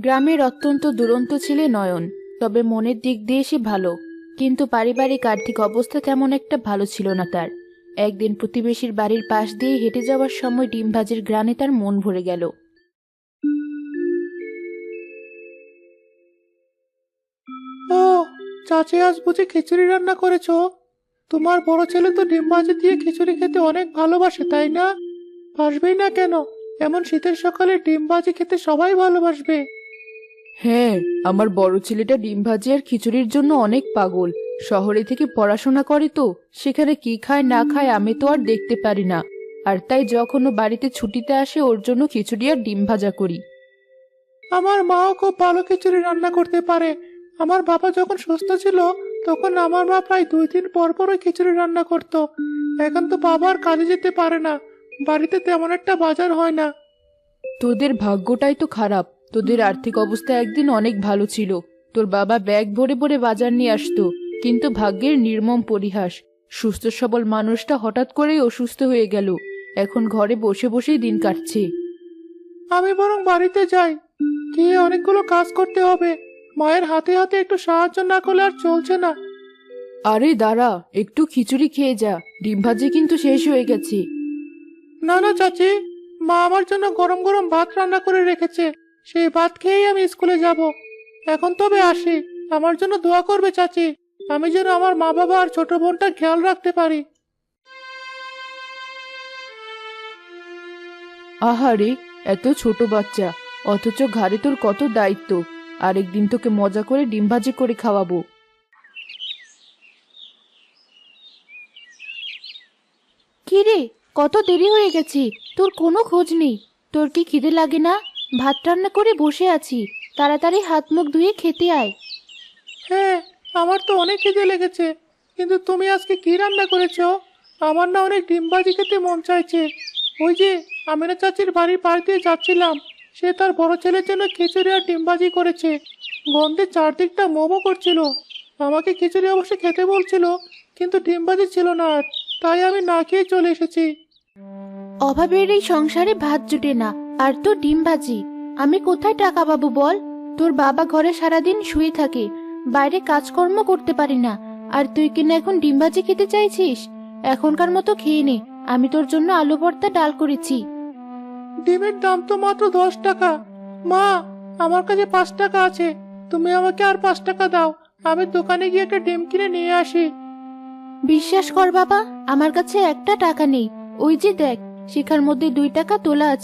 গ্রামের অত্যন্ত দুরন্ত ছেলে নয়ন। তবে মনের দিক দিয়ে সে ভালো, কিন্তু পারিবারিক আর্থিক অবস্থা তেমন একটা ভালো ছিল না তার। একদিন প্রতিবেশীর বাড়ির পাশ দিয়ে হেঁটে যাওয়ার সময় ডিম ভাজির ঘ্রাণে তার মন ভরে গেল। ও, চাচি আজ বুঝি খিচুড়ি রান্না করেছো? তোমার বড় ছেলে তো ডিম ভাজি দিয়ে খিচুড়ি খেতে অনেক ভালোবাসে, তাই না? বাসবেই না কেন? এমন শীতের সকালে ডিম ভাজি খেতে সবাই ভালোবাসবে। হ্যাঁ, আমার বড় ছেলেটা ডিম ভাজি আর খিচুড়ির জন্য অনেক পাগল। শহরে থেকে পড়াশোনা করে তো, সেখানে কি খায় না খায় আমি তো আর দেখতে পারি না। আর তাই যখন ও বাড়িতে ছুটিতে আসে ওর জন্য খিচুড়ি আর ডিম ভাজা করি। আমার মাও খুব ভালো খিচুড়ি রান্না করতে পারে। আমার বাবা যখন সুস্থ ছিল, তখন আমার মা প্রায় 2 দিন পর পর ওই খিচুড়ি রান্না করতো। এখন তো বাবা আর কাজে যেতে পারে না, বাড়িতে তেমন একটা বাজার হয় না। তোদের ভাগ্যটাই তো খারাপ। তোদের আর্থিক অবস্থা একদিন অনেক ভালো ছিল। তোর বাবা ব্যাগ ভরে ভরে বাজার নিয়ে আসতো, কিন্তু ভাগ্যের নির্মম পরিহাস, সুস্থ সবল মানুষটা হঠাৎ করেই অসুস্থ হয়ে গেল। এখন ঘরে বসে বসেই দিন কাটছে। আমি বরং বাড়িতে যাই, গিয়ে অনেকগুলো কাজ করতে হবে। মায়ের হাতে হাতে একটু সাহায্য না করলে আর চলছে না। আরে দাঁড়া, একটু খিচুড়ি খেয়ে যা, ডিম ভাজি কিন্তু শেষ হয়ে গেছে। না না চাচি, মা আমার জন্য গরম গরম ভাত রান্না করে রেখেছে। সেই ভাত খেয়েই আমি স্কুলে যাব। এখন তবে আসি। আমার জন্য দোয়া করবে চাচি, আমি যেন আমার মা বাবা আর ছোট বোনটার খেয়াল রাখতে পারি। আহারে, এত ছোট বাচ্চা, অথচ ঘাড়ে তোর কত দায়িত্ব। আরেকদিন তোকে মজা করে ডিম ভাজি করে খাওয়াবো। কি রে, কত দেরি হয়ে গেছে, তোর কোনো খোঁজ নেই। তোর কি খিদে লাগে না? ভাত রান্না করে বসে আছি, তাড়াতাড়ি হাত মুখ ধুয়ে খেতে আয়। হ্যাঁ, আমার তো অনেক খিদে লেগেছে। কিন্তু তুমি আজকে কি রান্না করেছো? আমার না অনেক ডিম ভাজি খেতে মন চাইছে। ওই যে আমিনা চাচির বাড়ির পাশ দিয়ে যাচ্ছিলাম, সে তার বড় ছেলের জন্য খিচুড়ি আর ডিম ভাজি করেছে। গন্ধে চারদিকটা মোমো করছিল। আমাকে খিচুড়ি অবশ্য খেতে বলছিল, কিন্তু ডিম ভাজি ছিল না আর, তাই আমি না খেয়ে চলে এসেছি। অভাবের এই সংসারে ভাত জুটে না, আর তো ডিম ভাজি। আমি কোথায় টাকা পাবো বল? তোর বাবা ঘরে সারাদিন শুয়ে থাকে, বাইরে কাজকর্ম করতে পারি না, আর তুই কিনা এখন ডিম ভাজি খেতে চাইছিস? এখনকার মতো খেয়ে নে, আমি তোর জন্য আলু ভর্তা ডাল করেছি। ডিমের দাম তো মাত্র 10 টাকা। মা, আমার কাছে 5 টাকা আছে। তুমি আমাকে আর 5 টাকা দাও, আমি দোকানে গিয়ে একটা ডিম কিনে নিয়ে আসি। বিশ্বাস কর বাবা, আমার কাছে একটা টাকা নেই। ওই যে দেখ, শিখার মধ্যে 2 টাকা তোলা আছে।